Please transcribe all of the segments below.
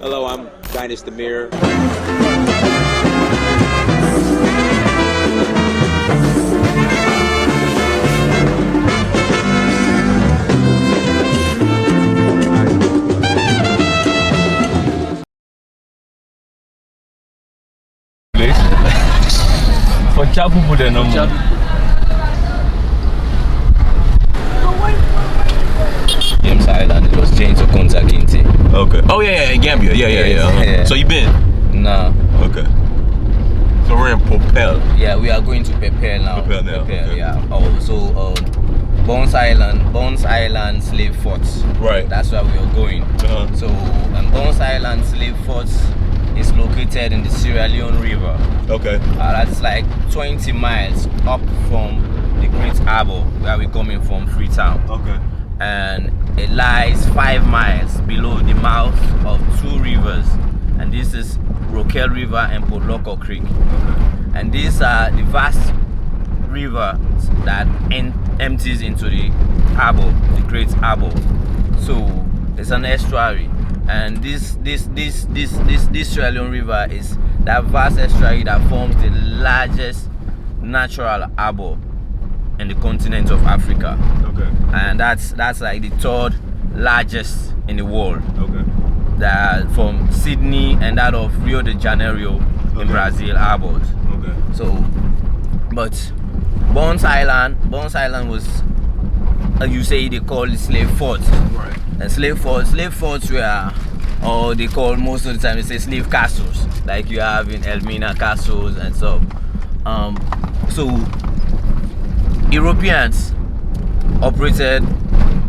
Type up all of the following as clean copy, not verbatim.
Hello, I'm Dinus the Mirror. For Chapu the number. James Island, it was changed to Kunta Kinte. Okay. Oh yeah, Gambia. Yeah. So you been? Nah. Okay. So we're in Propel. Yeah, we are going to Propel now. Propel, okay. Yeah. Oh, so Bones Island slave forts. Right. That's where we are going. Uh-huh. So Bones Island slave forts is located in the Sierra Leone River. Okay. That's like 20 miles up from the Great Harbour where we're coming from, Freetown. Okay. And it lies 5 miles below the mouth of 2 rivers, and this is Rokel River and Podloko Creek. And these are the vast river that empties into the harbour, the Great Harbour. So it's an estuary, and this Sierra Leone River is that vast estuary that forms the largest natural harbour in the continent of Africa. Okay. And that's like the 3rd largest in the world. Okay. That from Sydney and that of Rio de Janeiro in Brazil harbors. Okay. So, but Bones Island was, you say they call it slave forts. Right. And slave forts were, or they call most of the time they say slave castles, like you have in Elmina castles and so. So Europeans operated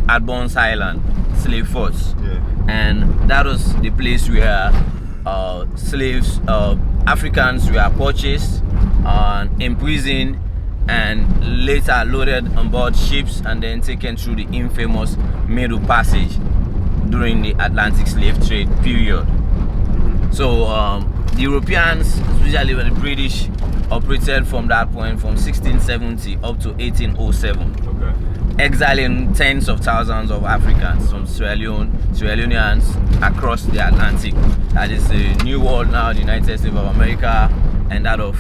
at Bones Island slave forts, and that was the place where slaves, Africans were purchased and imprisoned and later loaded on board ships and then taken through the infamous Middle Passage during the Atlantic slave trade period. So the Europeans, especially when the British, operated from that point from 1670 up to 1807. Okay. Exiling tens of thousands of Africans from Sierra Leoneans across the Atlantic. That is the New World now, the United States of America, and that of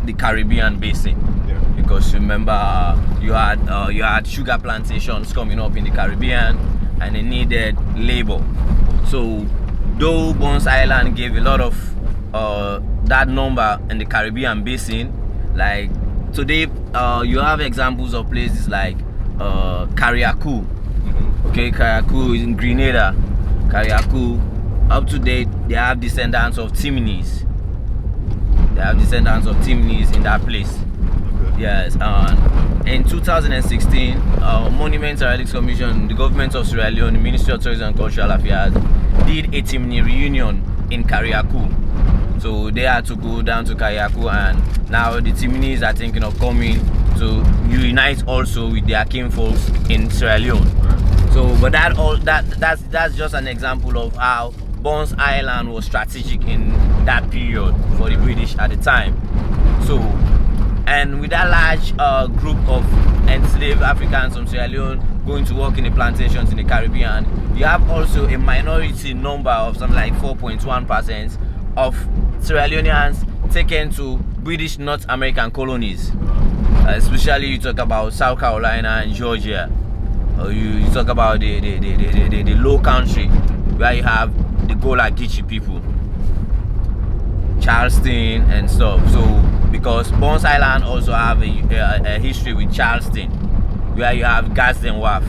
the Caribbean basin. Yeah. Because remember, you had sugar plantations coming up in the Caribbean, and they needed labor. So though Bones Island gave a lot of that number in the Caribbean basin, like today you have examples of places like Carriacou. Okay, Carriacou is in Grenada. Carriacou, up to date, they have descendants of Timinis. They have descendants of Timinis in that place. Okay. Yes. In 2016, Monuments and Relics Commission, the government of Sierra Leone, the Ministry of Tourism and Cultural Affairs, did a Timini reunion in Carriacou. So they had to go down to Carriacou, and now the Timinis are thinking of coming to unite also with their kinfolks in Sierra Leone. So, but that's just an example of how Bones Island was strategic in that period for the British at the time. So, and with that large group of enslaved Africans from Sierra Leone going to work in the plantations in the Caribbean, you have also a minority number of something like 4.1% of Sierra Leoneans taken to British North American colonies. Especially you talk about South Carolina and Georgia. Or you talk about the low country where you have the Gullah Geechee people, Charleston and stuff. So because Bones Island also have a history with Charleston, where you have Gadsden Wharf,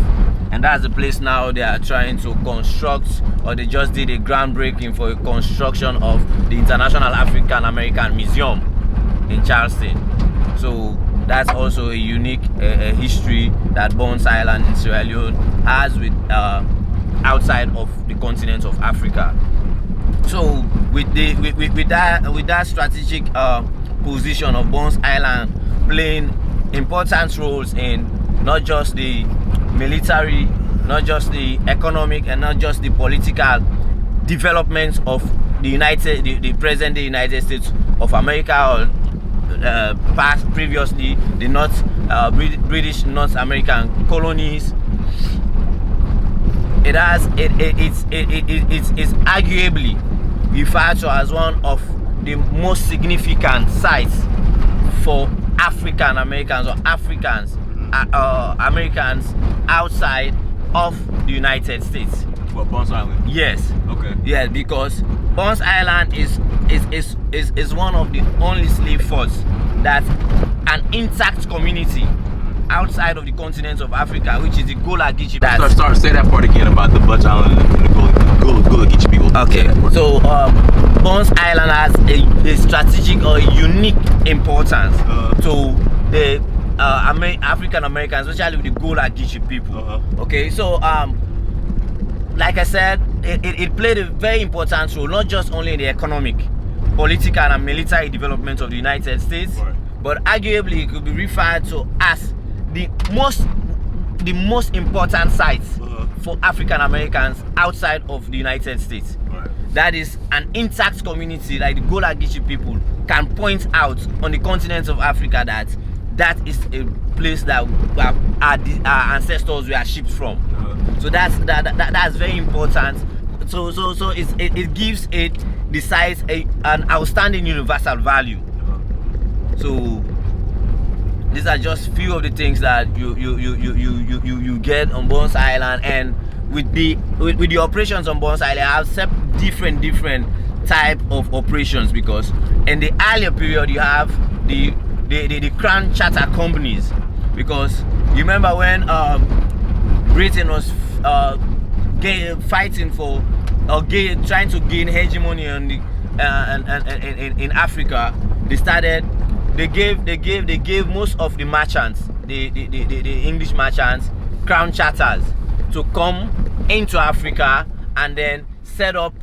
and that's the place now they are trying to construct, or they just did a groundbreaking for a construction of the International African American Museum in Charleston. So that's also a unique history that Bones Island in Sierra Leone has with outside of the continent of Africa. So with that strategic position of Bones Island playing important roles in not just the military, not just the economic, and not just the political development of the present day United States of America, or previously the British North American colonies. it's arguably referred to as one of the most significant sites for African Americans or Africans Americans outside of the United States. What, Bones Island? Yes. Okay. Yes, because Bones Island is one of the only slave forts that an intact community outside of the continent of Africa, which is the Gullah Geechee. Say that part again about the Butch Island and the Gullah Geechee people. Okay, so Bones Island has a strategic or a unique importance to the African Americans, especially with the Gullah Geechee people. Okay, so like I said, it played a very important role, not just only in the economic, political, and military development of the United States, but arguably it could be referred to as the most important sites for African Americans outside of the United States. That is an intact community like the Gullah Geechee people can point out on the continent of Africa that is a place that our ancestors were shipped from. So that's very important. So it gives it the size an outstanding universal value. So these are just few of the things that you get on Bones Island, and with the operations on Bones Island, I have different type of operations, because in the earlier period you have the crown charter companies, because you remember when Britain was fighting for trying to gain hegemony on the in Africa. They gave most of the merchants, the English merchants, crown charters to come into Africa and then set up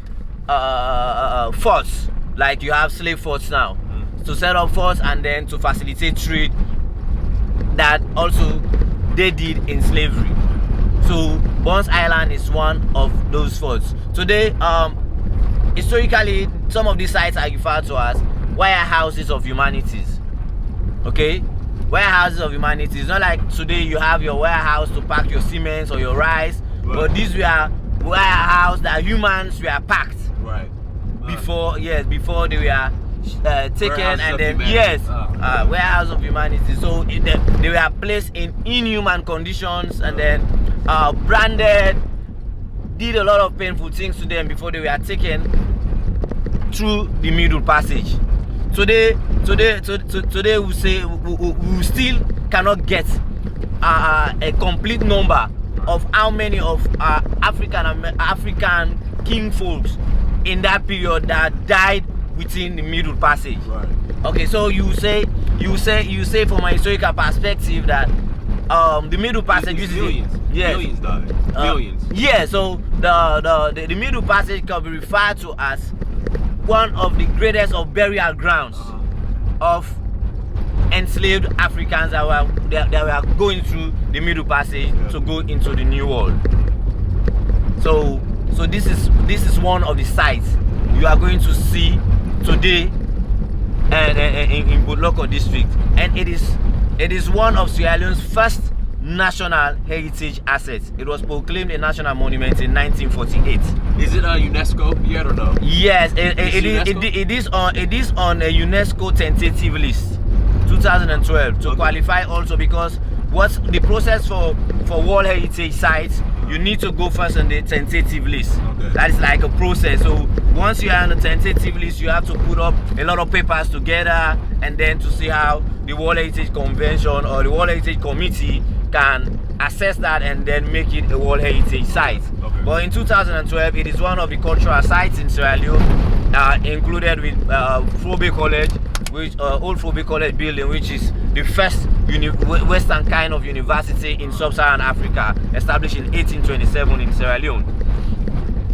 forts, like you have slave forts now, to set up forts and then to facilitate trade that also they did in slavery. So Bones Island is one of those forts. Today, historically, some of these sites are referred to as warehouses of humanities. Okay, warehouses of humanities. Not like today you have your warehouse to pack your cement or your rice, but these were warehouses that humans were packed before they were taken, and then warehouse of humanity. So they were placed in inhuman conditions and then branded, did a lot of painful things to them before they were taken through the Middle Passage. Today we say we still cannot get a complete number of how many of African king folks in that period that died within the Middle Passage. Okay, so you say from a historical perspective that the Middle Passage millions died. Millions. Yeah, so the Middle Passage can be referred to as one of the greatest of burial grounds of enslaved Africans that were going through the Middle Passage to go into the New World. So this is one of the sites you are going to see today in Boloko district, and it is one of Sierra Leone's first national heritage assets. It was proclaimed a national monument in 1948. Is it a UNESCO yet or no? Yes, it is on a UNESCO tentative list, 2012, to qualify also, because what's the process for World Heritage sites? You need to go first on the tentative list. That is like a process. So once you are on the tentative list, you have to put up a lot of papers together, and then to see how the World Heritage Convention or the World Heritage Committee can assess that and then make it a World Heritage site. But in 2012, it is one of the cultural sites in Sierra Leone, included with Fobe College, which Old Fobe College building, which is the first Western kind of university in sub-Saharan Africa, established in 1827 in Sierra Leone.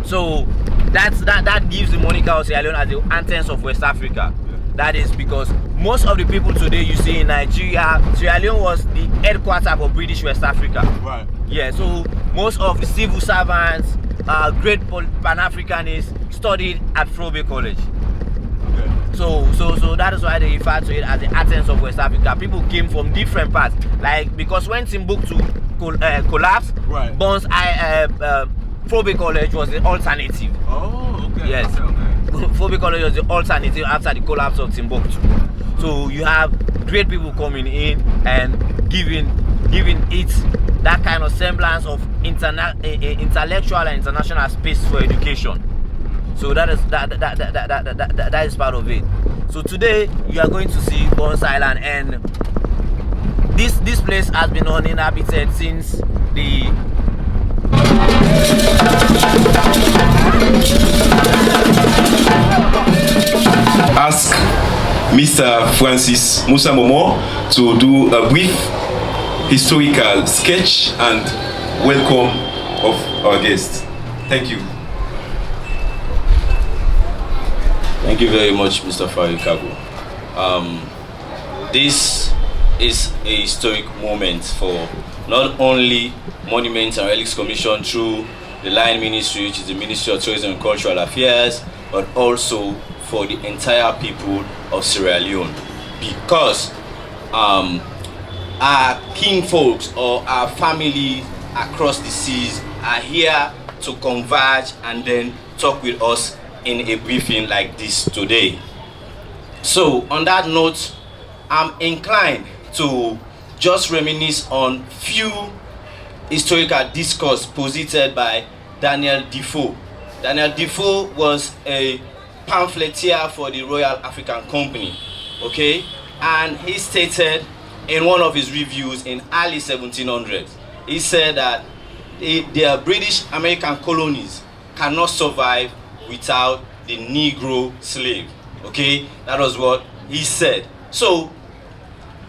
So that gives the moniker of Sierra Leone as the Athens of West Africa. That is because most of the people today you see in Nigeria, Sierra Leone was the headquarters for British West Africa. Yeah, so most of the civil servants, great Pan-Africanists studied at Fobe College. So that is why they refer to it as the Athens of West Africa. People came from different parts, like because when Timbuktu collapsed, Bones Phobe College was the alternative. Oh, okay. Yes. Okay. Phobe College was the alternative after the collapse of Timbuktu. So you have great people coming in and giving it that kind of semblance of intellectual and international space for education. So that is part of it. So today you are going to see Bones Island, and this place has been uninhabited since the ask Mr. Francis Musa Momo to do a brief historical sketch and welcome of our guest. Thank you. Thank you very much, Mr. Farikago. This is a historic moment for not only Monuments and Relics Commission through the Line Ministry, which is the Ministry of Tourism and Cultural Affairs, but also for the entire people of Sierra Leone, because our kinfolks or our family across the seas are here to converge and then talk with us in a briefing like this today. So on that note, I'm inclined to just reminisce on few historical discourse posited by Daniel Defoe. Daniel Defoe was a pamphleteer for the Royal African Company, okay? And he stated in one of his reviews in early 1700s, he said that the British American colonies cannot survive without the Negro slave, okay? That was what he said. So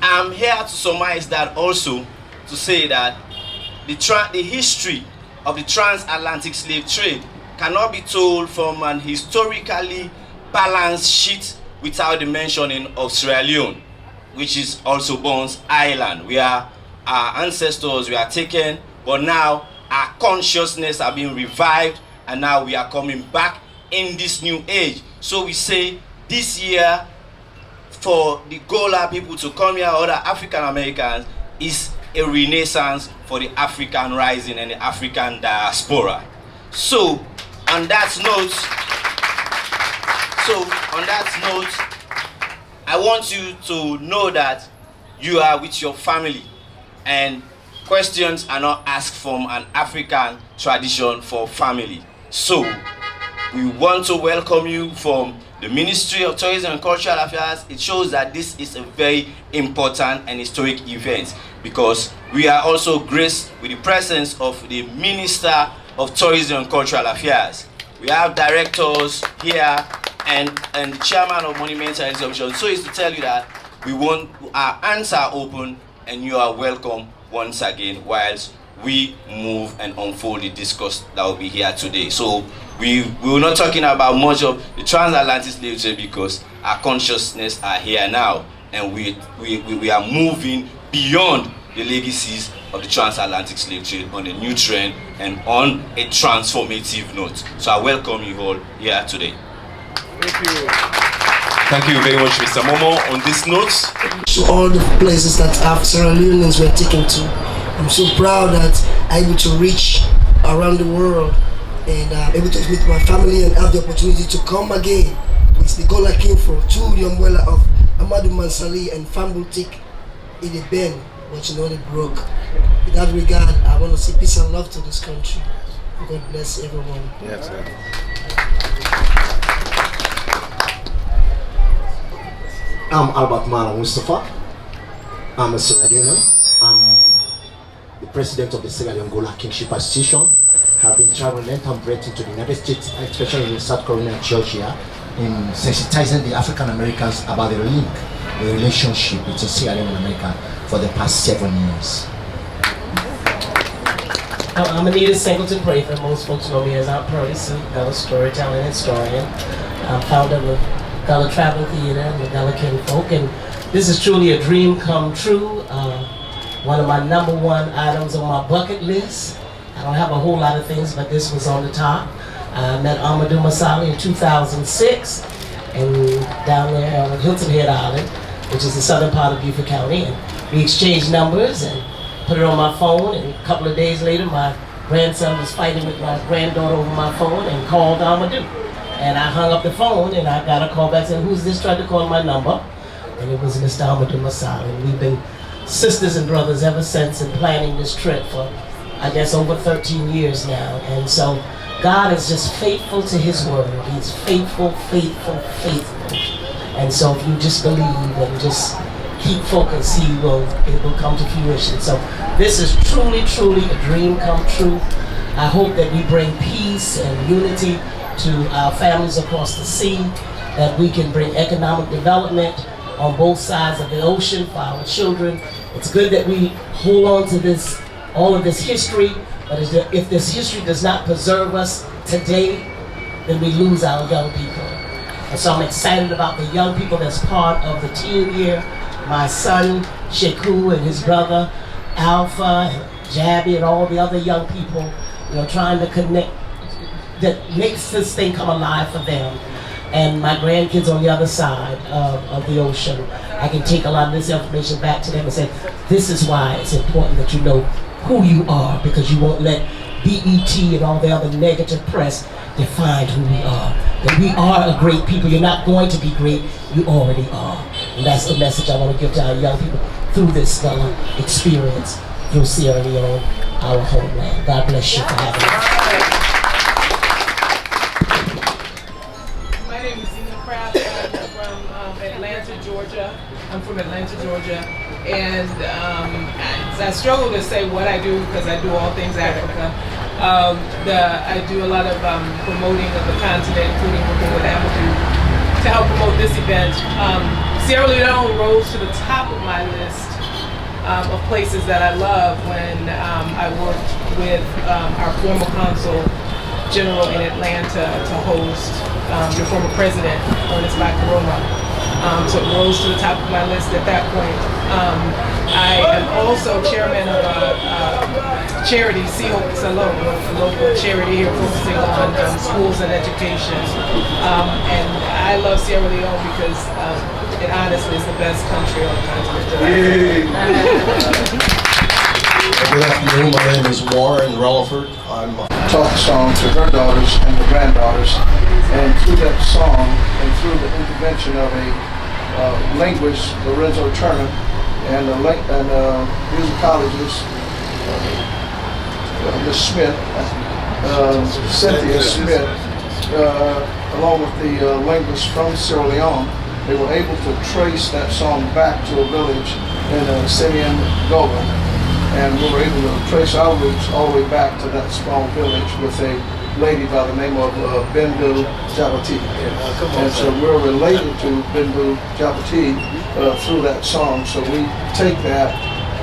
I'm here to surmise that also, to say that the history of the transatlantic slave trade cannot be told from an historically balanced sheet without the mentioning of Sierra Leone, which is also Bones Island, where our ancestors were taken, but now our consciousness are being revived, and now we are coming back in this new age. So we say this year, for the Gullah people to come here, other African Americans, is a renaissance for the African rising and the African diaspora. So on that note, I want you to know that you are with your family, and questions are not asked from an African tradition for family. So we want to welcome you from the Ministry of Tourism and Cultural Affairs. It shows that this is a very important and historic event, because we are also graced with the presence of the Minister of Tourism and Cultural Affairs. We have directors here and the chairman of Monuments and Exhibition. So it's to tell you that we want our hands are open and you are welcome once again, whilst we move and unfold the discourse that will be here today. So we're not talking about much of the transatlantic slave trade, because our consciousness are here now, and we are moving beyond the legacies of the transatlantic slave trade on a new trend and on a transformative note. So I welcome you all here today. Thank you. Thank you very much, Mr. Momo. On this note, to all the places that our Sierra Leoneans were taken to, I'm so proud that I'm able to reach around the world and able to meet my family and have the opportunity to come again with the Gullah Kinfolk to the umbrella of Amadou Mansali and Fambutik in the Ben, but you know they broke. In that regard, I want to say peace and love to this country. God bless everyone. yes, sir. I'm Albert Mala Mustafa. I'm a Sierra Leonean. I'm the president of the Sierra Leone Gullah Kingship Association. Have been traveling length and breadth into the United States, especially in South Carolina and Georgia, in sensitizing the African Americans about the link, the relationship between Sierra Leone and America for the past 7 years. I'm Anita Singleton Prather. Most folks know me as Aunt Percy, Gullah storytelling historian. I'm founder of Gullah Travel Theater and the Gullah Kinfolk, and this is truly a dream come true. One of my #1 items on my bucket list. I don't have a whole lot of things, but this was on the top. I met Amadou Masali in 2006, and down there on Hilton Head Island, which is the southern part of Beaufort County, and we exchanged numbers and put it on my phone, and a couple of days later my grandson was fighting with my granddaughter over my phone and called Amadou. And I hung up the phone and I got a call back saying, who's this, tried to call my number? And it was Mr. Amadou Masal. And we've been sisters and brothers ever since and planning this trip for, I guess, over 13 years now. And so God is just faithful to his word. He's faithful, faithful, faithful. And so if you just believe and just keep focused, it will come to fruition. So this is truly, truly a dream come true. I hope that we bring peace and unity to our families across the sea, that we can bring economic development on both sides of the ocean for our children. It's good that we hold on to this, all of this history, but if this history does not preserve us today, then we lose our young people. And so I'm excited about the young people that's part of the team here. My son, Sheku, and his brother, Alpha, and Jabby, and all the other young people, trying to connect, that makes this thing come alive for them. And my grandkids on the other side of the ocean, I can take a lot of this information back to them and say, this is why it's important that you know who you are, because you won't let BET and all the other negative press define who we are. That we are a great people. You're not going to be great, you already are. And that's the message I want to give to our young people through this experience, through Sierra Leone, our homeland. God bless you for having us. I'm from Atlanta, Georgia, and I struggle to say what I do because I do all things Africa. I do a lot of promoting of the continent, including working with Amadou to help promote this event. Sierra Leone rose to the top of my list of places that I love when I worked with our former consul general in Atlanta to host your former president, Ernest Bakaroma. So it rose to the top of my list at that point. I am also chairman of a charity, Sea Hope Salon, a local charity here focusing on schools and education. And I love Sierra Leone because it honestly is the best country on the continent. Good afternoon, my name is Warren Relaford. I'm taught the song to her daughters and her granddaughters, and through that song and through the intervention of a linguist, Lorenzo Turner, and a musicologist, Ms. Smith, Cynthia Smith, along with the linguist from Sierra Leone, they were able to trace that song back to a village in Simeon Gullah. And we were able to trace our roots all the way back to that small village with a lady by the name of Bindu Jabati. And so we're related to Bindu Jabati through that song. So we take that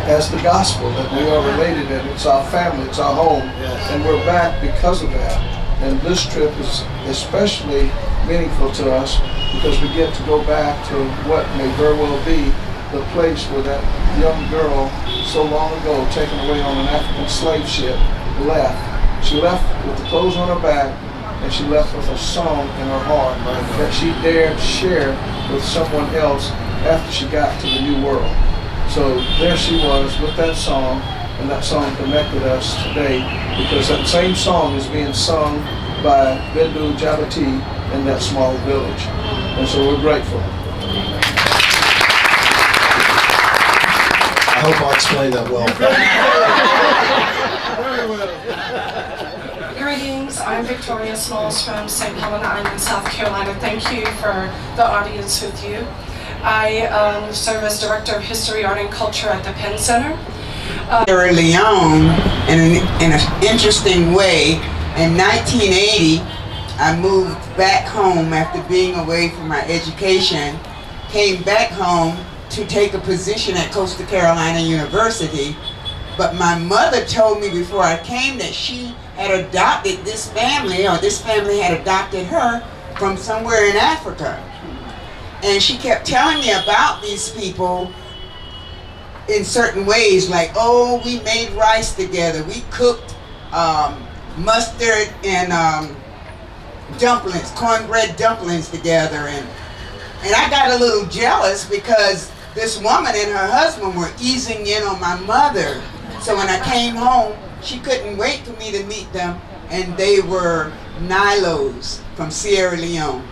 as the gospel, that we are related and it's our family, it's our home. And we're back because of that. And this trip is especially meaningful to us because we get to go back to what may very well be the place where that young girl so long ago taken away on an African slave ship left. She left with the clothes on her back and she left with a song in her heart that she dared share with someone else after she got to the new world. So there she was with that song, and that song connected us today because that same song is being sung by Bindu Jabati in that small village. And so we're grateful. I hope I explained that well. Greetings, I'm Victoria Smalls from St. Helena Island, South Carolina. Thank you for the audience with you. I serve as Director of History, Art, and Culture at the Penn Center. Sierra Leone, in an interesting way, in 1980, I moved back home after being away from my education, came back home to take a position at Coastal Carolina University, but my mother told me before I came that she had adopted this family, or this family had adopted her from somewhere in Africa. And she kept telling me about these people in certain ways, like, oh, we made rice together, we cooked mustard and dumplings, cornbread dumplings together, and I got a little jealous because this woman and her husband were easing in on my mother. So when I came home, she couldn't wait for me to meet them, and they were Nilos from Sierra Leone.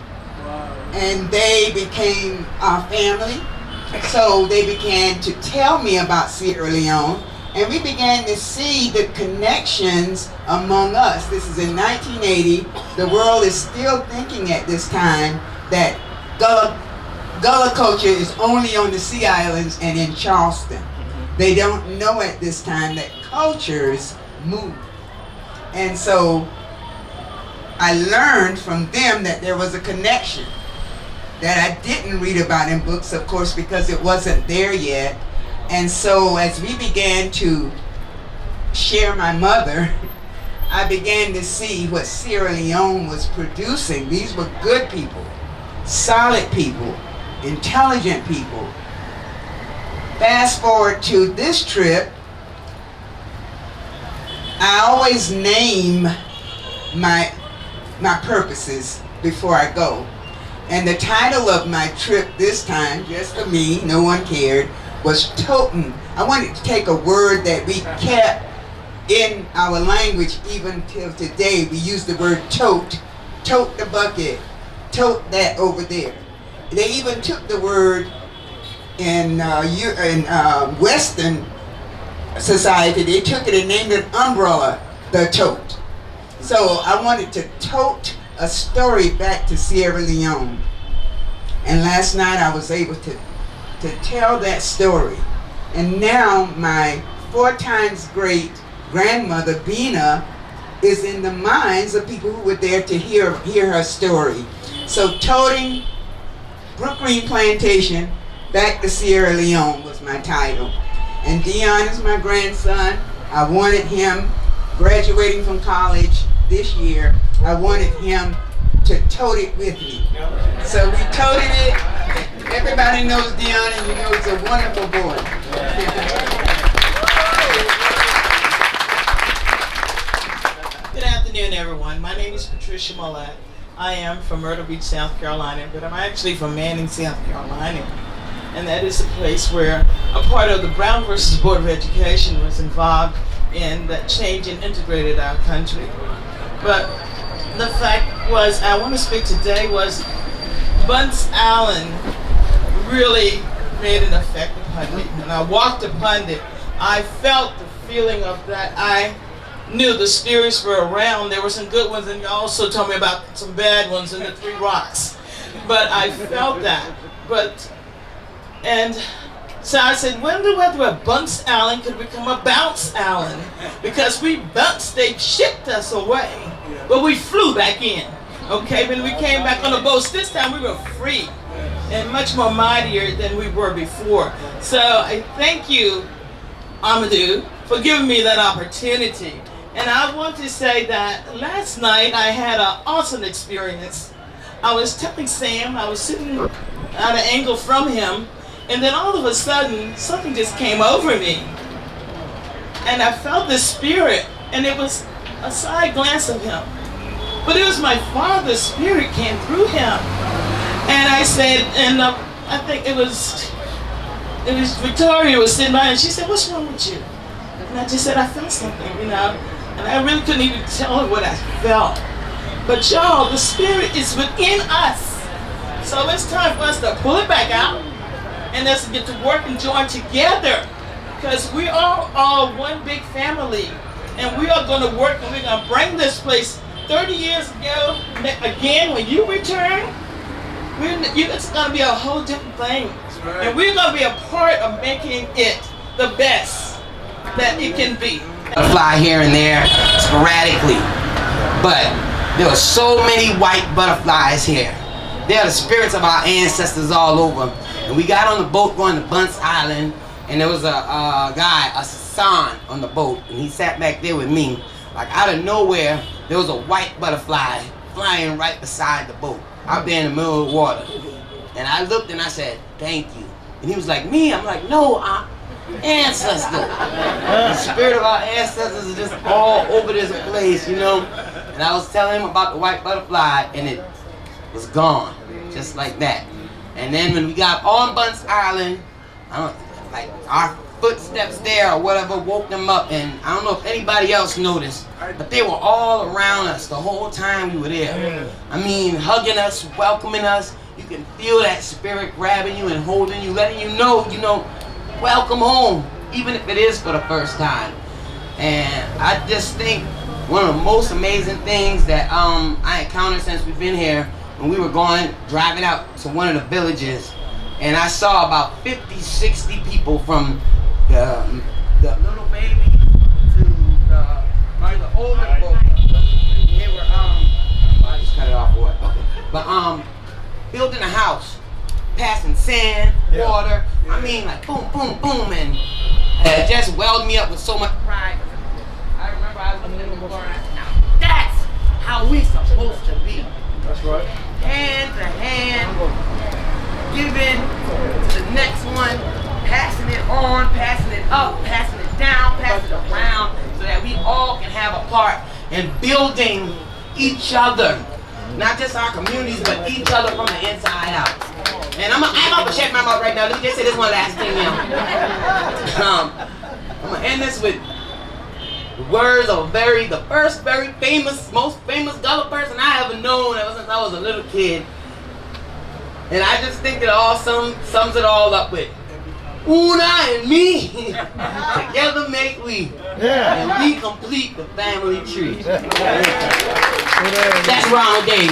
And they became our family. So they began to tell me about Sierra Leone, and we began to see the connections among us. This is in 1980. The world is still thinking at this time that Gullah culture is only on the Sea Islands and in Charleston. They don't know at this time that cultures move. And so I learned from them that there was a connection that I didn't read about in books, of course, because it wasn't there yet. And so as we began to share my mother, I began to see what Sierra Leone was producing. These were good people, solid people, intelligent people. Fast forward to this trip, I always name my purposes before I go. And the title of my trip this time, just for me, no one cared, was toting. I wanted to take a word that we kept in our language even till today. We use the word tote the bucket, tote that over there. They even took the word in Western society, they took it and named it umbrella, the tote. So I wanted to tote a story back to Sierra Leone. And last night I was able to tell that story. And now my 4 times great grandmother, Bina, is in the minds of people who were there to hear her story. So toting Brook Green Plantation back to Sierra Leone was my title. And Dion is my grandson. I wanted him, graduating from college this year, I wanted him to tote it with me. So we toted it. Everybody knows Dion, and you know he's a wonderful boy. Good afternoon, everyone. My name is Patricia Millett. I am from Myrtle Beach, South Carolina, but I'm actually from Manning, South Carolina. And that is a place where a part of the Brown versus Board of Education was involved in that change and integrated our country. But the fact was, I want to speak today, was Bunce Allen really made an effect upon me. When I walked upon it, I felt the feeling of that. I knew the spirits were around. There were some good ones, and you also told me about some bad ones in the 3 rocks. But I felt that. And so I said, wonder whether a Bunce Allen could become a Bounce Allen. Because we bounced, they shipped us away. But we flew back in. Okay, when we came back on the boats, this time we were free. And much more mightier than we were before. So I thank you, Amadou, for giving me that opportunity. And I want to say that last night I had an awesome experience. I was telling Sam, I was sitting at an angle from him, and then all of a sudden, something just came over me. And I felt this spirit, and it was a side glance of him. But it was my Father's spirit came through him. And I said, and I think it was Victoria was sitting by, and she said, what's wrong with you? And I just said, I felt something, you know. And I really couldn't even tell her what I felt. But y'all, the spirit is within us. So it's time for us to pull it back out and let's get to work and join together. Because we are all one big family. And we are going to work and we're going to bring this place 30 years ago, again, when you return, it's going to be a whole different thing. Right. And we're going to be a part of making it the best that it can be. Fly here and there sporadically, but there are so many white butterflies here. They are the spirits of our ancestors all over. And we got on the boat going to Bunce Island, and there was a guy, a son on the boat, and he sat back there with me. Like out of nowhere, there was a white butterfly flying right beside the boat, out there in the middle of the water. And I looked and I said, thank you. And he was like, me? I'm like, no, ancestor. The spirit of our ancestors is just all over this place, you know. And I was telling him about the white butterfly, and it was gone, just like that. And then when we got on Bunce Island, like our footsteps there or whatever woke them up, and I don't know if anybody else noticed, but they were all around us the whole time we were there. I mean, hugging us, welcoming us. You can feel that spirit grabbing you and holding you, letting you know, welcome home, even if it is for the first time. And I just think one of the most amazing things that I encountered since we've been here, when we were driving out to one of the villages, and I saw about 50, 60 people from the little baby to the older folks. They were, I just cut it off or what? Okay. But building a house, passing sand, water. I mean, like boom, boom, boom, and it just welled me up with so much pride. I remember I was in the car and I said, now that's how we supposed to be. That's right. Hand to hand, giving to the next one, passing it on, passing it up, passing it down, passing it around, so that we all can have a part in building each other. Not just our communities, but each other from the inside out. And I'm gonna check my mouth right now. Let me just say this one last thing now. I'm gonna end this with the words of the first very famous, most famous Gullah person I ever known ever since I was a little kid. And I just think it all sums it all up with Una and me, together make we, and we complete the family tree. That's Ronald Dave.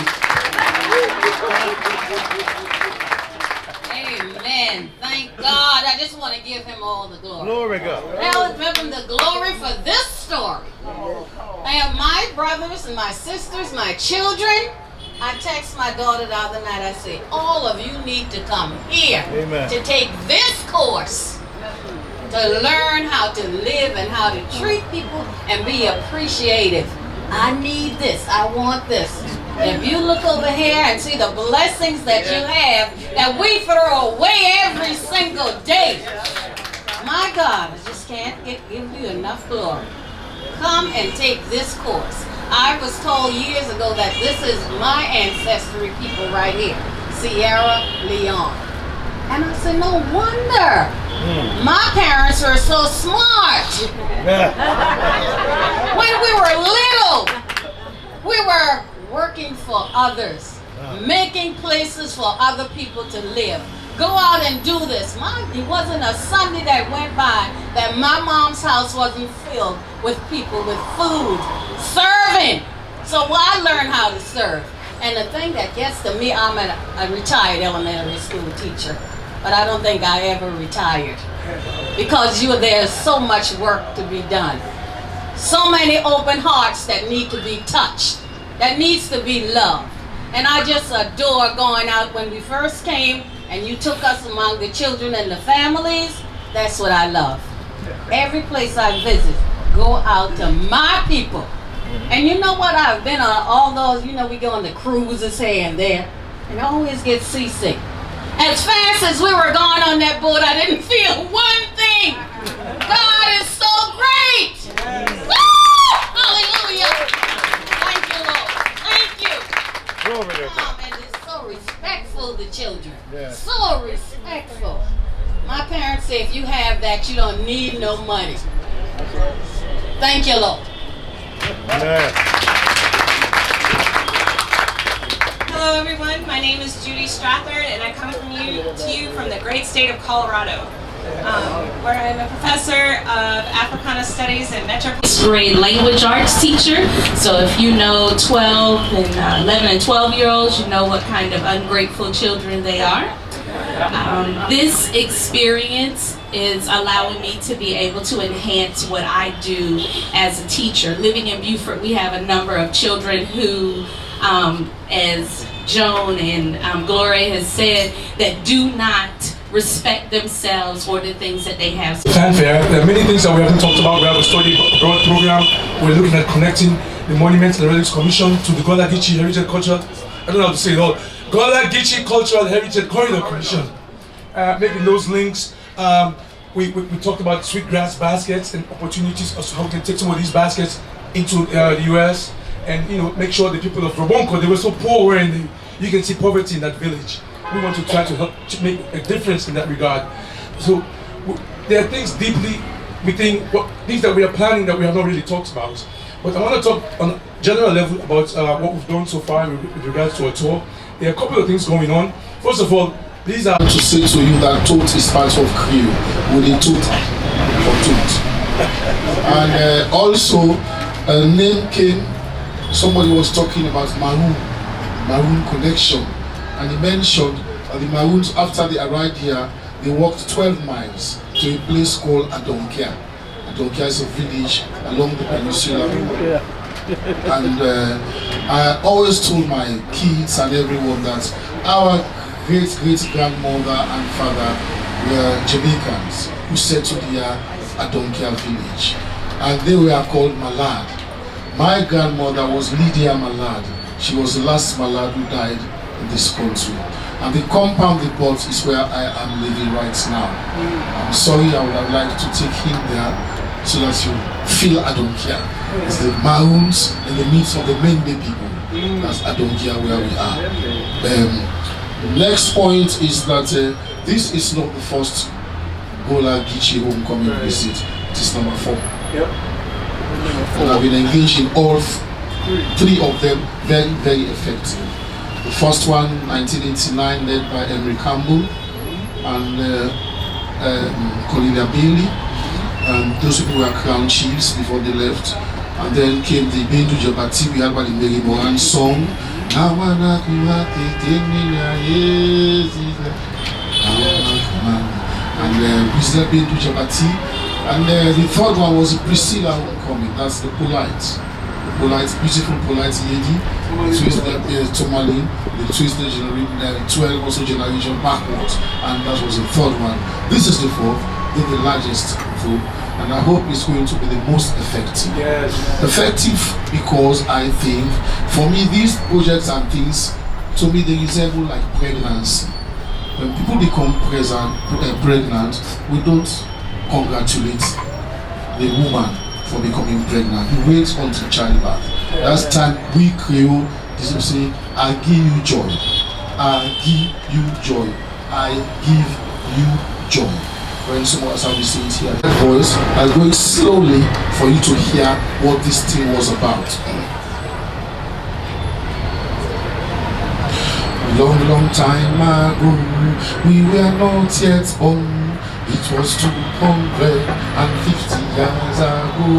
Amen. Thank God. I just want to give him all the glory. Glory God. Now give him the glory for this story. I have my brothers and my sisters, my children. I text my daughter the other night, I say, all of you need to come here to take this course to learn how to live and how to treat people and be appreciative. I need this, I want this. If you look over here and see the blessings that you have that we throw away every single day, my God, I just can't give you enough glory. Come and take this course. I was told years ago that this is my ancestry people right here, Sierra Leone. And I said, no wonder. My parents were so smart. When we were little, we were working for others, making places for other people to live. Go out and do this. It wasn't a Sunday that went by that my mom's house wasn't filled with people with food, serving. So I learned how to serve. And the thing that gets to me, I'm a retired elementary school teacher, but I don't think I ever retired because there's so much work to be done. So many open hearts that need to be touched, that needs to be loved. And I just adore going out when we first came and you took us among the children and the families. That's what I love. Every place I visit, go out to my people. And you know what? I've been on all those, we go on the cruises here and there, and I always get seasick. As fast as we were going on that boat, I didn't feel one thing. God is so great. Woo! Hallelujah. Thank you, Lord. Thank you. And it's so respectful, the children. So respectful. My parents say if you have that, you don't need no money. Thank you, Lord. Hello everyone, my name is Judy Strathard and I come to you from the great state of Colorado, where I'm a professor of Africana Studies and Metro grade language arts teacher. So if you know 12 and 11 and 12-year-olds, you know what kind of ungrateful children they are. This experience is allowing me to be able to enhance what I do as a teacher. Living in Beaufort, we have a number of children who, as Joan and Gloria has said, that do not respect themselves or the things that they have. Fanfare. There are many things that we haven't talked about. We have a study abroad program. We're looking at connecting the Monuments and the Relics Commission to the Gullah Geechee Heritage Culture. I don't know how to say it all. Gullah Geechee Cultural Heritage Corridor Commission. Making those links. We talked about sweetgrass baskets and opportunities as to how we can take some of these baskets into the US and make sure the people of Robonko, they were so poor you can see poverty in that village. We want to try to help to make a difference in that regard. So there are things deeply we think, things that we are planning that we have not really talked about. But I want to talk on a general level about what we've done so far with regards to our tour. There are a couple of things going on. First of all, these are to say to you that Toot is part of Creole with a Toot for Toot. And also, a name came, somebody was talking about Maroon connection. And he mentioned the Maroons, after they arrived here, they walked 12 miles to a place called Adonkia. Adonkia is a village along the peninsula. And I always told my kids and everyone that our great-great-grandmother and father were Jamaicans who settled here at Adonkia village. And they were called Malad. My grandmother was Lydia Malad. She was the last Malad who died in this country. And the compound they bought is where I am living right now. I'm sorry, I would have liked to take him there so that you feel Adonkia. It's the Maroons in the midst of the Mende people. That's Adonkia where we are. Next point is that this is not the first Gullah Geechee homecoming visit. It is number 4. And I've been engaged in all 3 of them, very, very effective. The first one, 1989, led by Henry Campbell and Cornelia Bailey. And those people were crown chiefs before they left. And then came the Bendu Jabati, we had by the Mary Moran song. And Priscilla Bendu Jabati. And the third one was Priscilla homecoming, that's the Polite. Polite, beautiful polite lady, the twisted Tomalin, the twisted generation, 12 also generation backwards, and that was the third one. This is the 4th, the largest group, and I hope it's going to be the most effective. Yes. Effective because I think, for me, these projects and things, to me, they resemble like pregnancy. When people become pregnant, we don't congratulate the woman for becoming pregnant. We wait until childbirth. That's time we Creole, this will say, I give you joy. I give you joy. I give you joy. When someone else will say it here, that voice, I'm going slowly for you to hear what this thing was about. Long time ago, we were not yet born. It was 250 years ago.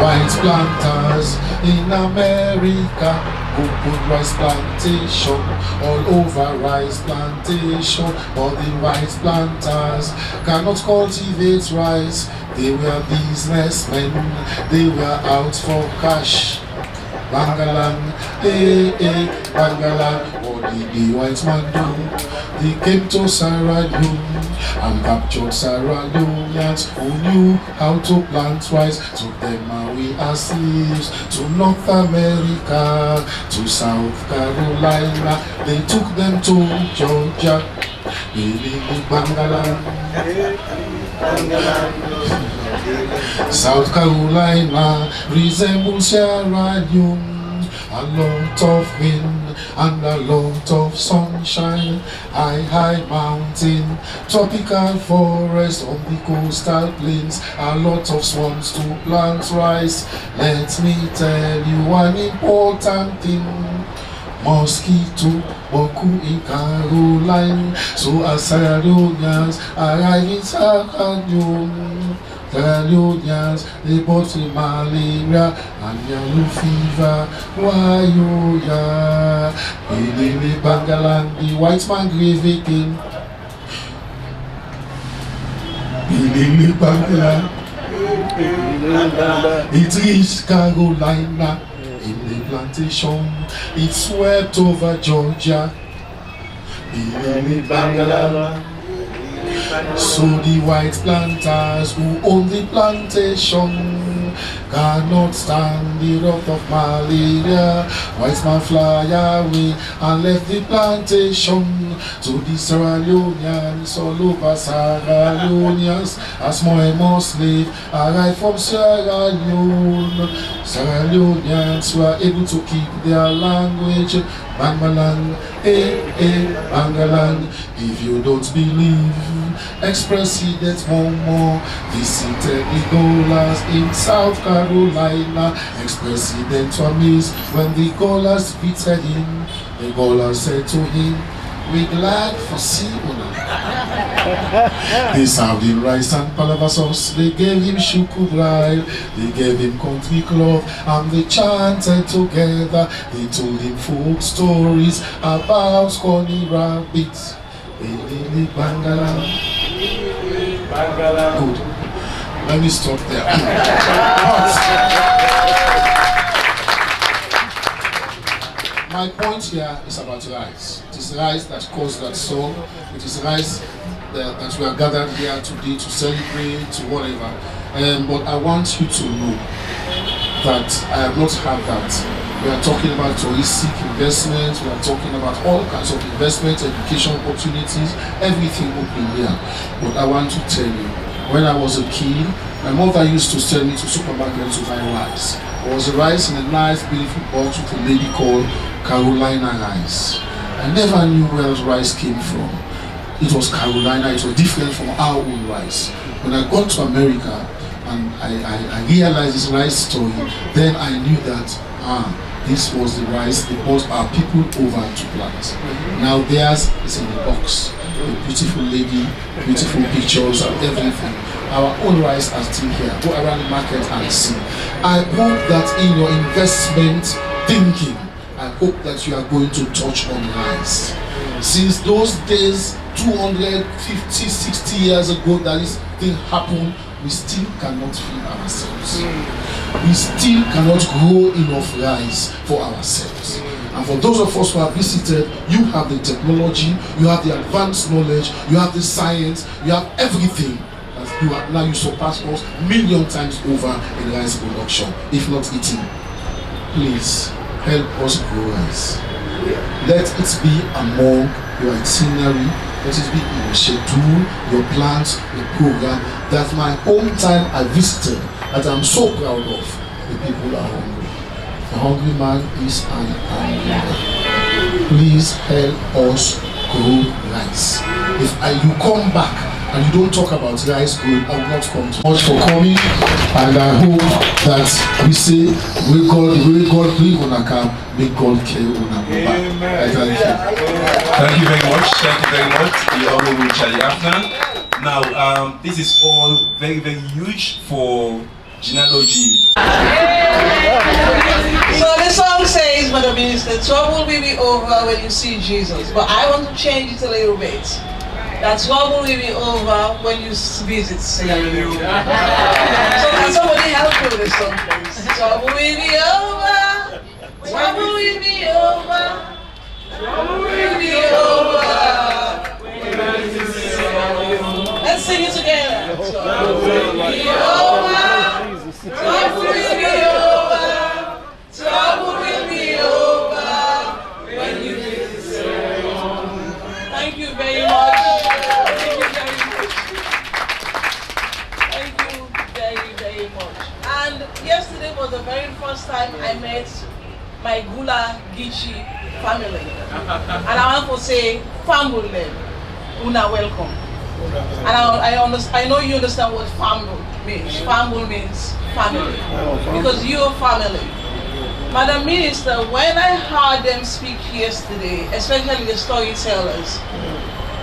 White planters in America opened rice plantation, all over rice plantation. But the white planters cannot cultivate rice. They were businessmen, they were out for cash. Bangalang, Bangalang, what did the white man do? They came to Sierra Leone and captured Sierra Leoneans who knew how to plant rice. Took them away as slaves to North America, to South Carolina. They took them to Georgia. Bangalang, South Carolina resembles Sierra Leone. A lot of wind and a lot of sunshine. High mountain, tropical forest on the coastal plains. A lot of swamps to plant rice. Let me tell you an important thing. Mosquito, Boku in Caroline. So as Sierra Leoneans arrive in Sierra Leone, Sierra Leoneans, they bought the malaria and yellow fever. Why you ya? Ilili Bangalang, the white man grave again. Ilili Bangalang, it reached Carolina. In the plantation, it swept over Georgia. So the white planters who own the plantation cannot stand the wrath of malaria. White man fly away and left the plantation to the Sierra Leoneans all over Sierra Leoneans. As more and more slaves arrive from Sierra Leone, Sierra Leoneans were able to keep their language. Bangalang, Bangalang. If you don't believe, express it that more. Visited the Gullahs in South Carolina. Ex-President Twamis, when the Gullahs visited him, the Gullahs said to him, "We glad for see una." They served him rice and palava sauce. They gave him shukubrai. They gave him country cloth, and they chanted together. They told him folk stories about corny rabbits. Bangalang. Good. Let me stop there. My point here is about rice. It is rice that caused that song. It is rice that we are gathered here today to celebrate, to whatever. But I want you to know that I have not had that. We are talking about touristic investment, we are talking about all kinds of investment, education opportunities, everything open here. But I want to tell you, when I was a kid, my mother used to send me to supermarkets to buy rice. There was a rice in a nice, beautiful box with a lady called Carolina rice. I never knew where the rice came from. It was Carolina, it was different from our own rice. When I got to America and I realized this rice story, then I knew that, this was the rice they brought our people over to plant. Now theirs is in the box. A beautiful lady, beautiful pictures and everything. Our own rice are still here. Go around the market and see. I hope that in your investment thinking, I hope that you are going to touch on rice. Since those days, 250, 60 years ago, that this thing happened, we still cannot feed ourselves. We still cannot grow enough rice for ourselves. And for those of us who have visited, you have the technology, you have the advanced knowledge, you have the science, you have everything. Now you surpass us million times over in rice production, if not eating. Please help us grow rice. Let it be among your itinerary, let it be in your schedule, your plans, your program, that my home time I visited, that I'm so proud of, the people are hungry. The hungry man is an hungry man. Please help us grow rice. If you come back and you don't talk about rice growing, I will not come. Too much for coming, and I hope that we say, may God bring on a come, may God care on a back. Thank you. Thank you very much. Thank you very much, the Honorable Charlie Afner. Now, this is all very, very huge for genealogy. So the song says, Mother Minister, trouble will be over when you see Jesus. But I want to change it a little bit. That trouble will be over when you visit Sierra Leone. So can somebody help me with this song, please? Trouble will be over. Trouble will be over. Trouble will be over. Let's sing it together. Trouble will be over. Trouble will be over. Trouble will be over when you visit Sierra Leone. Thank you very much. Thank you very much. Thank you very, very much. And yesterday was the very first time I met my Gullah Geechee family. And I want to say, family, una welcome. And I know you understand what family means. Family means family. Because you're family. Madam Minister, when I heard them speak yesterday, especially the storytellers,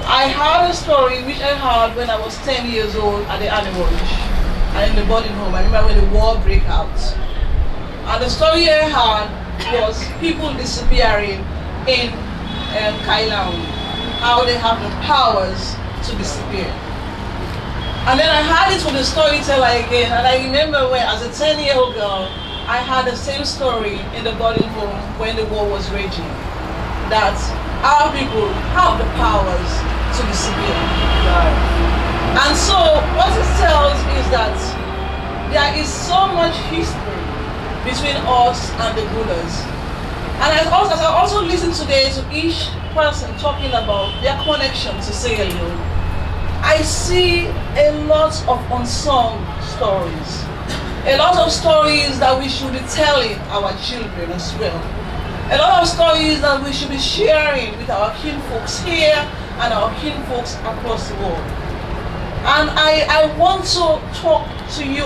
I heard a story which I heard when I was 10 years old at the Anniversary and in the boarding home. I remember when the war broke out. And the story I heard was people disappearing in Kailaun, how they have the powers to disappear. And then I heard it from the storyteller again, and I remember when, as a 10-year-old girl, I had the same story in the boarding home when the war was raging, that our people have the powers to disappear. And so what it tells is that there is so much history between us and the Gullahs. And as I also listen today to each person talking about their connection to Sierra Leone, I see a lot of unsung stories. A lot of stories that we should be telling our children as well. A lot of stories that we should be sharing with our kinfolks here and our kinfolks across the world. And I want to talk to you,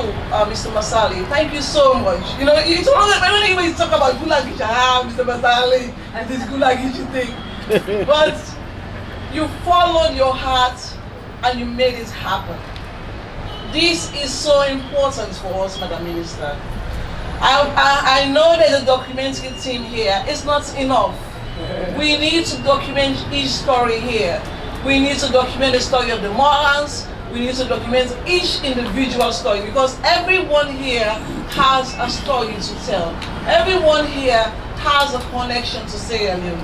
Mr. Masali. Thank you so much. You know, it's all when you talk about Gullah Geechee, Mr. Masali, and this Gullah Geechee thing. But you followed your heart and you made it happen. This is so important for us, Madam Minister. I know there's a documentary team here. It's not enough. We need to document each story here. We need to document the story of the Morans. We need to document each individual story because everyone here has a story to tell. Everyone here has a connection to Sierra Leone.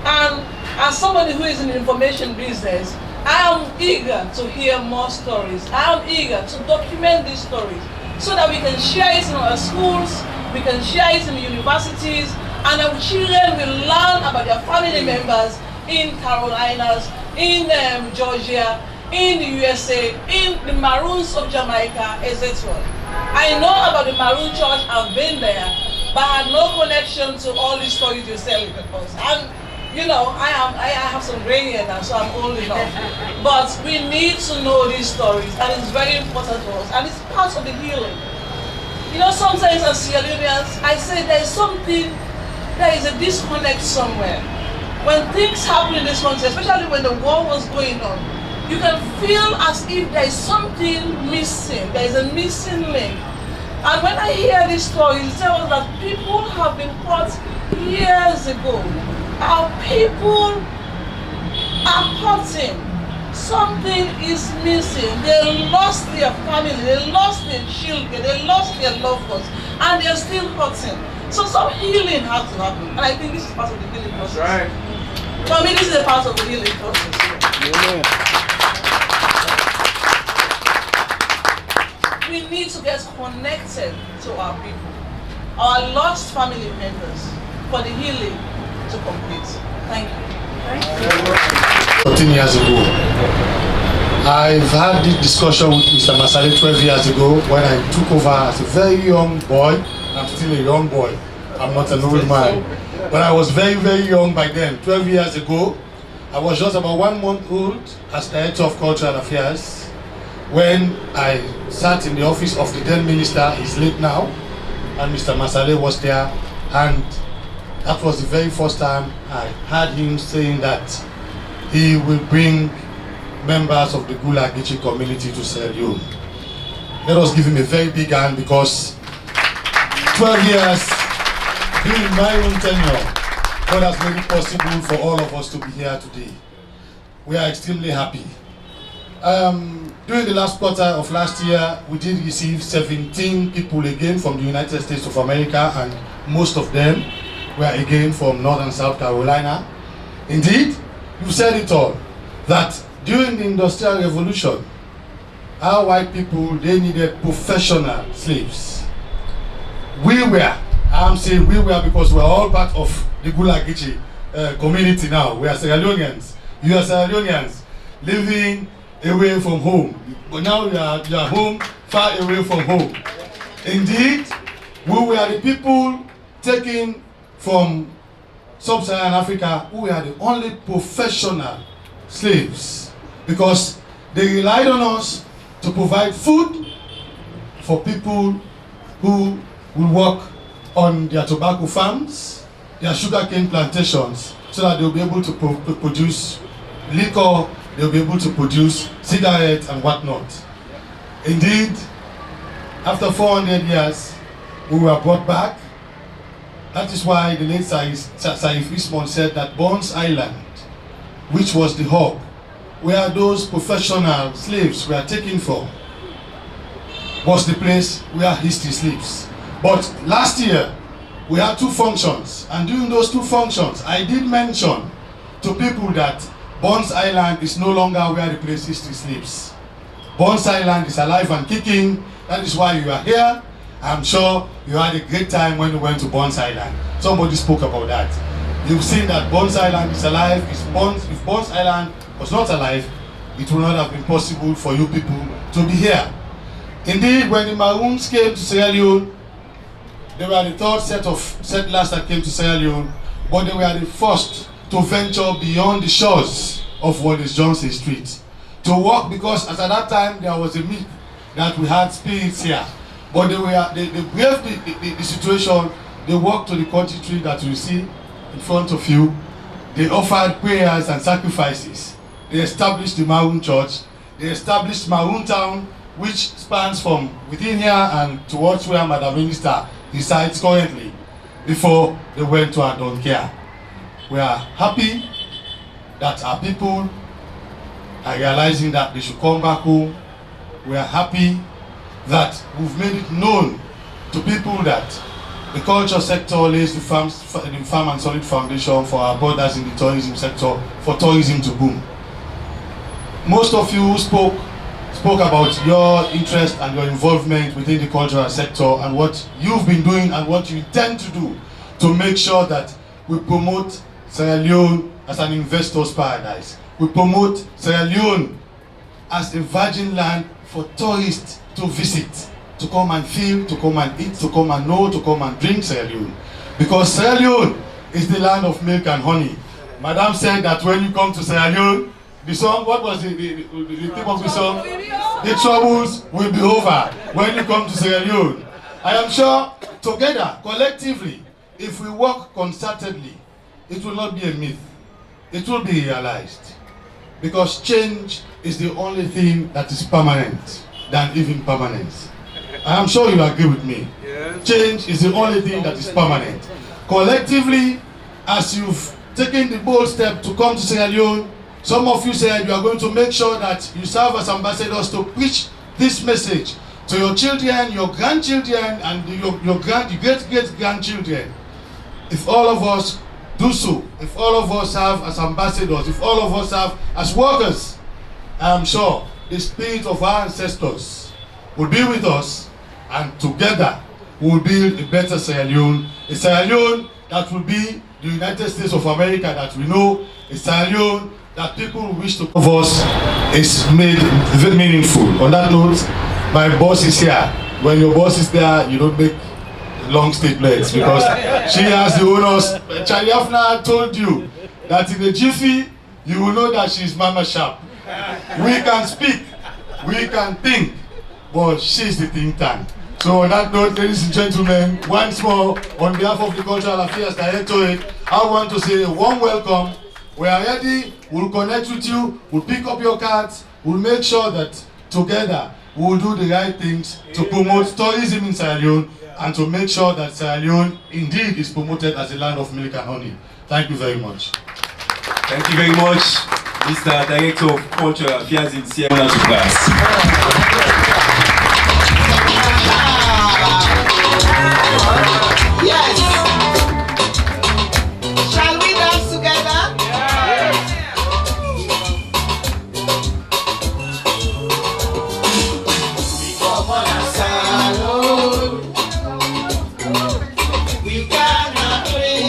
And as somebody who is in the information business, I am eager to hear more stories. I am eager to document these stories so that we can share it in our schools, we can share it in the universities, and our children will learn about their family members in Carolinas, in Georgia, in the USA, in the Maroons of Jamaica, etc. I know about the Maroon Church, I've been there, but I had no connection to all these stories you're telling us. And you know, I have some gray hair now, so I'm old enough. But we need to know these stories, and it's very important for us, and it's part of the healing. You know, sometimes as Sierra Leoneans, I say there is a disconnect somewhere. When things happen in this country, especially when the war was going on, you can feel as if there is something missing, there is a missing link. And when I hear these stories, it tells us that people have been caught years ago. Our people are hurting. Something is missing. They lost their family, they lost their children, they lost their loved ones, and they're still hurting. So some healing has to happen. And I think this is part of the healing process. Right. For me, this is a part of the healing process. Yeah. We need to get connected to our people, our lost family members, for the healing to complete. Thank you. 14 years ago, I've had this discussion with Mr. Masale 12 years ago when I took over as a very young boy. I'm still a young boy. I'm not an old man. But I was very, very young by then. 12 years ago, I was just about 1 month old as Director of Cultural Affairs when I sat in the office of the then minister, he's late now, and Mr. Masale was there, and that was the very first time I heard him saying that he will bring members of the Gullah Geechee community to Sierra Leone. Let us give him a very big hand because 12 years during my own tenure, God has made it possible for all of us to be here today. We are extremely happy. During the last quarter of last year, we did receive 17 people again from the United States of America, and most of them were again from North and South Carolina. Indeed, you said it all, that during the Industrial Revolution, our white people, they needed professional slaves. We were, I'm saying we were because we're all part of the Gullah Geechee community now. We are Sierra Leoneans. You are Sierra Leoneans living away from home. But now you are home, far away from home. Indeed, we were the people taken from Sub-Saharan Africa who were the only professional slaves because they relied on us to provide food for people who will work on their tobacco farms, their sugarcane plantations, so that they'll be able to produce liquor, they'll be able to produce cigarettes and whatnot. Indeed, after 400 years, we were brought back. That is why the late Saif Ismon said that Bones Island, which was the hub, where those professional slaves were taken from, was the place where history sleeps. But last year, we had 2 functions, and during those 2 functions, I did mention to people that Bones Island is no longer where the place history sleeps. Bones Island is alive and kicking. That is why you are here. I'm sure you had a great time when you went to Bones Island. Somebody spoke about that. You've seen that Bones Island is alive. If Bones Island was not alive, it would not have been possible for you people to be here. Indeed, when the Maroons came to Sierra Leone, they were the third set of settlers that came to Sierra Leone, but they were the first to venture beyond the shores of what is Johnson Street. To walk, because at that time there was a myth that we had spirits here. But they braved the situation. They walked to the country tree that you see in front of you. They offered prayers and sacrifices. They established the Maroon Church. They established Maroon Town, which spans from within here and towards where Madam Minister resides currently, before they went to Adonkia. We are happy that our people are realizing that they should come back home. We are happy that we've made it known to people that the culture sector lays the firm and solid foundation for our brothers in the tourism sector, for tourism to boom. Most of you spoke about your interest and your involvement within the cultural sector and what you've been doing and what you intend to do to make sure that we promote Sierra Leone as an investor's paradise. We promote Sierra Leone as a virgin land for tourists to visit, to come and feel, to come and eat, to come and know, to come and drink Sierra Leone. Because Sierra Leone is the land of milk and honey. Madam said that when you come to Sierra Leone, the song, what was the theme of the song? The troubles will be over when you come to Sierra Leone. I am sure together, collectively, if we work concertedly, it will not be a myth. It will be realized. Because change is the only thing that is permanent than even permanence. I am sure you agree with me. Yes. Change is the only thing that is permanent. Collectively, as you've taken the bold step to come to Sierra Leone, some of you said you are going to make sure that you serve as ambassadors to preach this message to your children, your grandchildren, and your great-great-grandchildren. If all of us do so, if all of us serve as ambassadors, if all of us serve as workers, I am sure the spirit of our ancestors will be with us, and together we will build a better Sierra Leone, a Sierra Leone that will be the United States of America that we know, a Sierra Leone that people wish to of us is made very meaningful. On that note, my boss is here. When your boss is there, you don't make long statements because she has the honors. Charlie Afna told you that in a jiffy, you will know that she's Mama Sharp. We can speak, we can think, but she's the think tank. So on that note, ladies and gentlemen, once more, on behalf of the Cultural Affairs Directorate, I want to say a warm welcome. We are ready, we'll connect with you, we'll pick up your cards, we'll make sure that together we'll do the right things to promote tourism in Sierra Leone and to make sure that Sierra Leone indeed is promoted as a land of milk and honey. Thank you very much. Thank you very much, Mr. Director of Cultural Affairs in Sierra Leone. Yes. Shall we dance together? We cannot wait.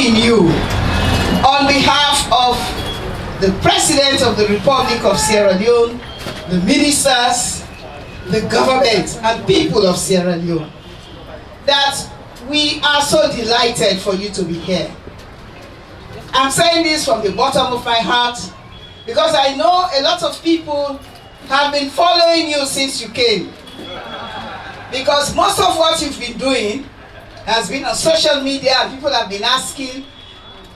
You, on behalf of the President of the Republic of Sierra Leone, the ministers, the government, and people of Sierra Leone, that we are so delighted for you to be here. I'm saying this from the bottom of my heart because I know a lot of people have been following you since you came. Because most of what you've been doing has been on social media and people have been asking,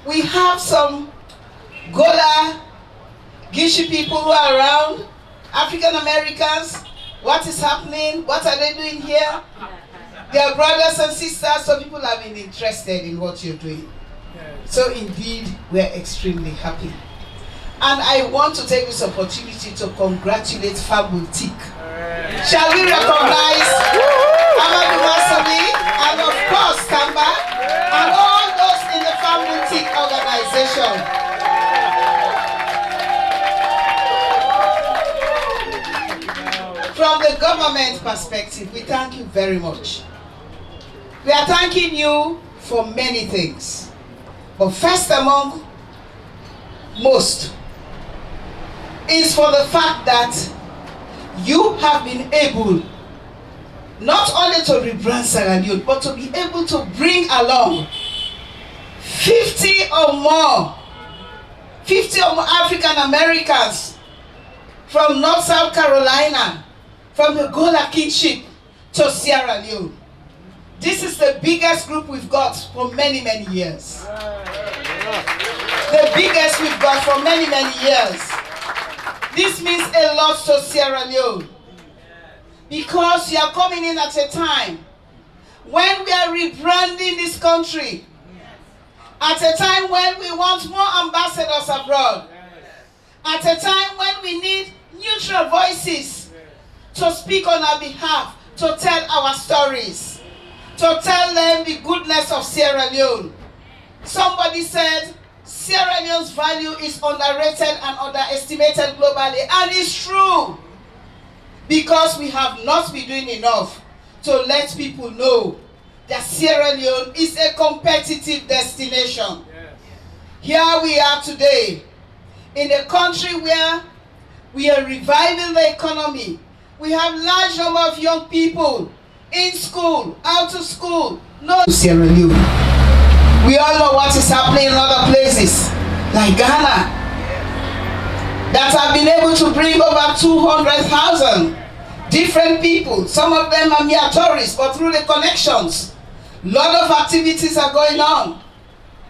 We have some Gullah Geechee people who are around, African Americans. What is happening? What are they doing here? They are brothers and sisters, so people have been interested in what you're doing. So indeed, we're extremely happy. And I want to take this opportunity to congratulate Fabultik. Shall we recognize Amadou Masoli and of course Tamba and all those in the Fabultik organization. From the government perspective, we thank you very much. We are thanking you for many things. But first among most is for the fact that you have been able not only to rebrand Sierra Leone, but to be able to bring along 50 or more African Americans from North South Carolina, from the Gullah Geechee to Sierra Leone. This is the biggest group we've got for many, many years. The biggest we've got for many, many years. This means a lot to Sierra Leone. Because you are coming in at a time when we are rebranding this country. At a time when we want more ambassadors abroad. At a time when we need neutral voices to speak on our behalf, to tell our stories, to tell them the goodness of Sierra Leone. Somebody said Sierra Leone's value is underrated and underestimated globally, and it's true, because we have not been doing enough to let people know that Sierra Leone is a competitive destination. Here we are today in a country where we are reviving the economy. We have large number of young people in school, out of school, no Sierra Leone. We all know what is happening in other places, like Ghana, that have been able to bring over 200,000 different people. Some of them are mere tourists, but through the connections, a lot of activities are going on.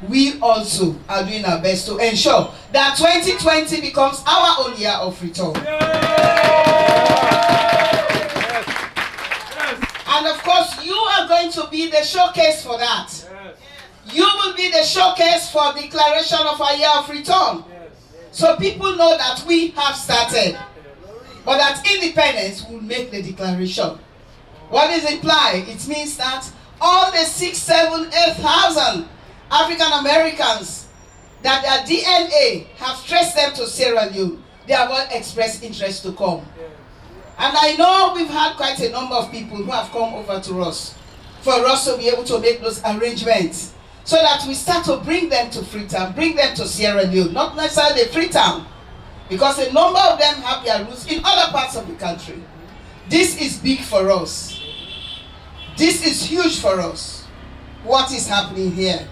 We also are doing our best to ensure that 2020 becomes our own year of return. And of course, you are going to be the showcase for that. You will be the showcase for declaration of our year of return. So people know that we have started. But that independence will make the declaration. What is implied? It means that all the 6, 7, 8,000 African Americans that their DNA have traced them to Sierra Leone, they have all expressed interest to come. And I know we've had quite a number of people who have come over to us for us to be able to make those arrangements so that we start to bring them to Freetown, bring them to Sierra Leone, not necessarily Freetown, because a number of them have their roots in other parts of the country. This is big for us. This is huge for us, what is happening here.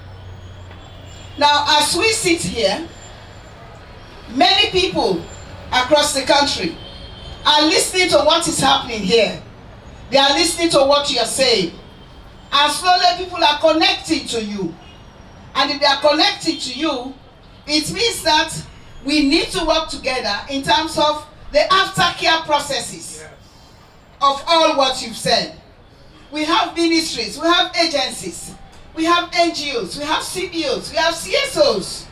Now, as we sit here, many people across the country are listening to what is happening here. They are listening to what you are saying. And slowly people are connecting to you. And if they are connecting to you, it means that we need to work together in terms of the aftercare processes of all what you've said. We have ministries, we have agencies, we have NGOs, we have CBOs, we have CSOs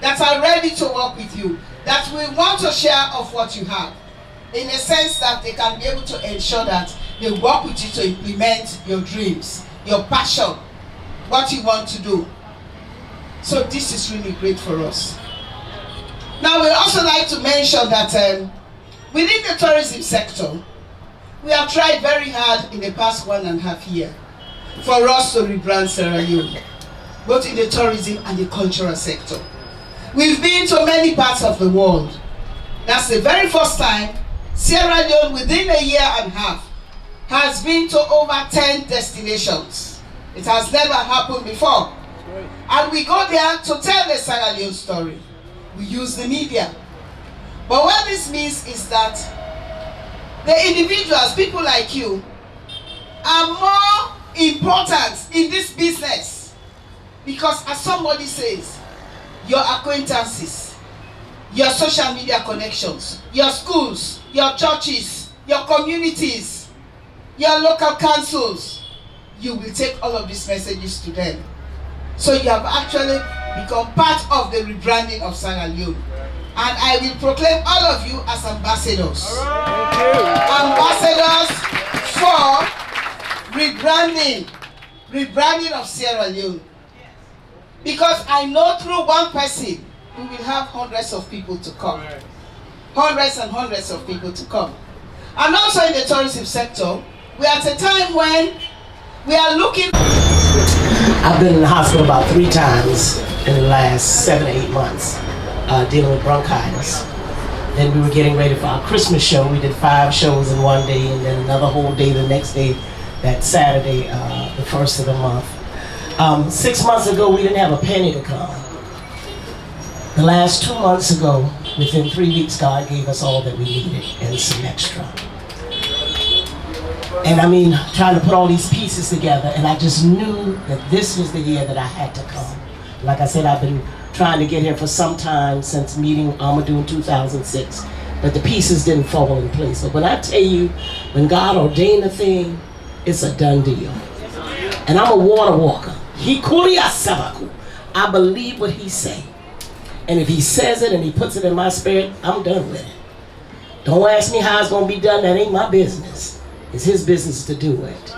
that are ready to work with you, that we want to share of what you have, in a sense that they can be able to ensure that they work with you to implement your dreams, your passion, what you want to do. So this is really great for us. Now we also like to mention that within the tourism sector, we have tried very hard in the past 1.5 years for us to rebrand Sierra Leone, both in the tourism and the cultural sector. We've been to many parts of the world. That's the very first time Sierra Leone, within 1.5 years, has been to over 10 destinations. It has never happened before. And we go there to tell the Sierra Leone story. We use the media. But what this means is that the individuals, people like you, are more important in this business. Because as somebody says, your acquaintances, your social media connections, your schools, your churches, your communities, your local councils. You will take all of these messages to them. So you have actually become part of the rebranding of Sierra Leone. And I will proclaim all of you as ambassadors. Ambassadors for rebranding of Sierra Leone. Because I know through one person, we will have hundreds of people to come. Hundreds and hundreds of people to come. And also in the tourism sector, we are at a time when we are looking. I've been in the hospital about 3 times in the last 7 or 8 months, dealing with bronchitis. Then we were getting ready for our Christmas show. We did 5 shows in one day, and then another whole day the next day, that Saturday, the 1st of the month. 6 months ago, we didn't have a penny to come. The last 2 months ago, within 3 weeks, God gave us all that we needed and some extra. And I mean, trying to put all these pieces together, and I just knew that this was the year that I had to come. Like I said, I've been trying to get here for some time since meeting Amadou in 2006, but the pieces didn't fall in place. But when I tell you, when God ordained a thing, it's a done deal. And I'm a water walker. I believe what he say. And if he says it and he puts it in my spirit, I'm done with it. Don't ask me how it's going to be done. That ain't my business. It's his business to do it.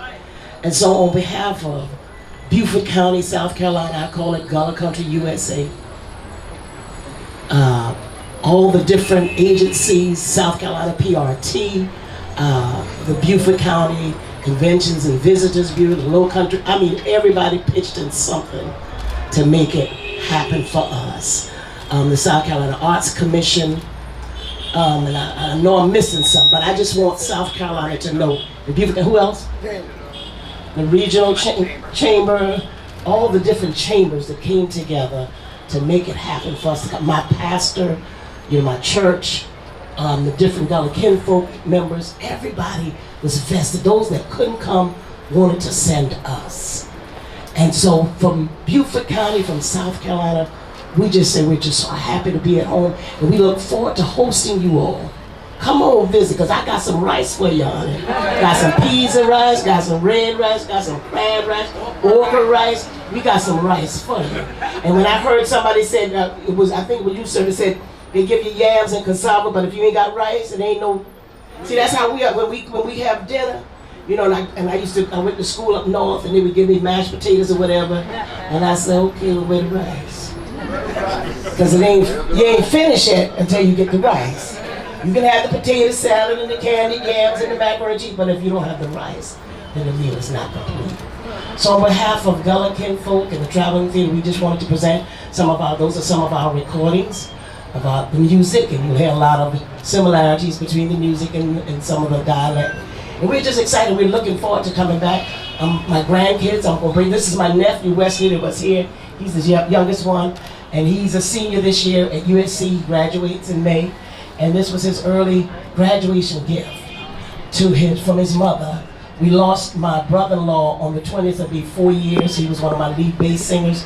And so on behalf of Beaufort County, South Carolina, I call it Gullah Country, USA. All the different agencies, South Carolina PRT, the Beaufort County Conventions and Visitors Bureau, the Low Country, I mean, everybody pitched in something to make it happen for us. The South Carolina Arts Commission, and I know I'm missing some, but I just want South Carolina to know. The Beaufort, who else? The regional chamber, all the different chambers that came together to make it happen for us. My pastor, my church, the different Gullah kinfolk members, everybody was vested. Those that couldn't come wanted to send us. And so from Beaufort County, from South Carolina, we just say we're just so happy to be at home, and we look forward to hosting you all. Come on, visit, because I got some rice for you, honey. Got some peas and rice, got some red rice, got some crab rice, okra rice. We got some rice for you. And when I heard somebody said, I think it was you, sir, that said they give you yams and cassava, but if you ain't got rice, it ain't no. See, that's how we are when we have dinner. And I went to school up north, and they would give me mashed potatoes or whatever, and I said, okay, well, where the rice? Because you ain't finished yet until you get the rice. You can have the potato salad and the candied yams and the macaroni and cheese, but if you don't have the rice, then the meal is not complete. So on behalf of Gullah kinfolk and the Traveling Theater, we just wanted to present those are some of our recordings about the music, and you'll hear a lot of similarities between the music and some of the dialect. And we're just excited. We're looking forward to coming back. My grandkids, I'm going to bring, this is my nephew, Wesley, that was here. He's the youngest one, and he's a senior this year at USC. He graduates in May, and this was his early graduation gift from his mother. We lost my brother-in-law on the 20th. It'll be 4 years. He was one of my lead bass singers,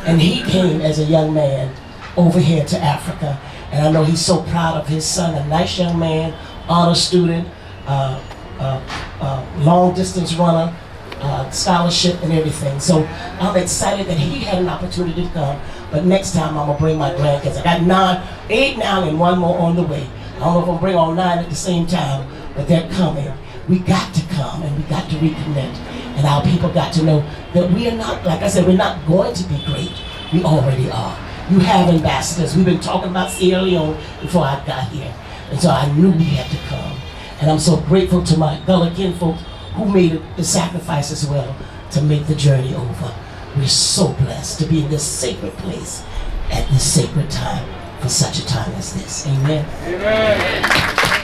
and he came as a young man over here to Africa, and I know he's so proud of his son, a nice young man, honor student, long distance runner, scholarship and everything. So I'm excited that he had an opportunity to come, but next time I'm gonna bring my grandkids. I got 8 now and 1 more on the way. I don't know if I'm gonna bring all 9 at the same time, but they're coming. We got to come and we got to reconnect, and our people got to know that we are not, like I said, we're not going to be great. We already are. You have ambassadors. We've been talking about Sierra Leone before I got here, and so I knew we had to come. And I'm so grateful to my Gullah kinfolk who made the sacrifice as well to make the journey over. We're so blessed to be in this sacred place at this sacred time for such a time as this. Amen. Amen.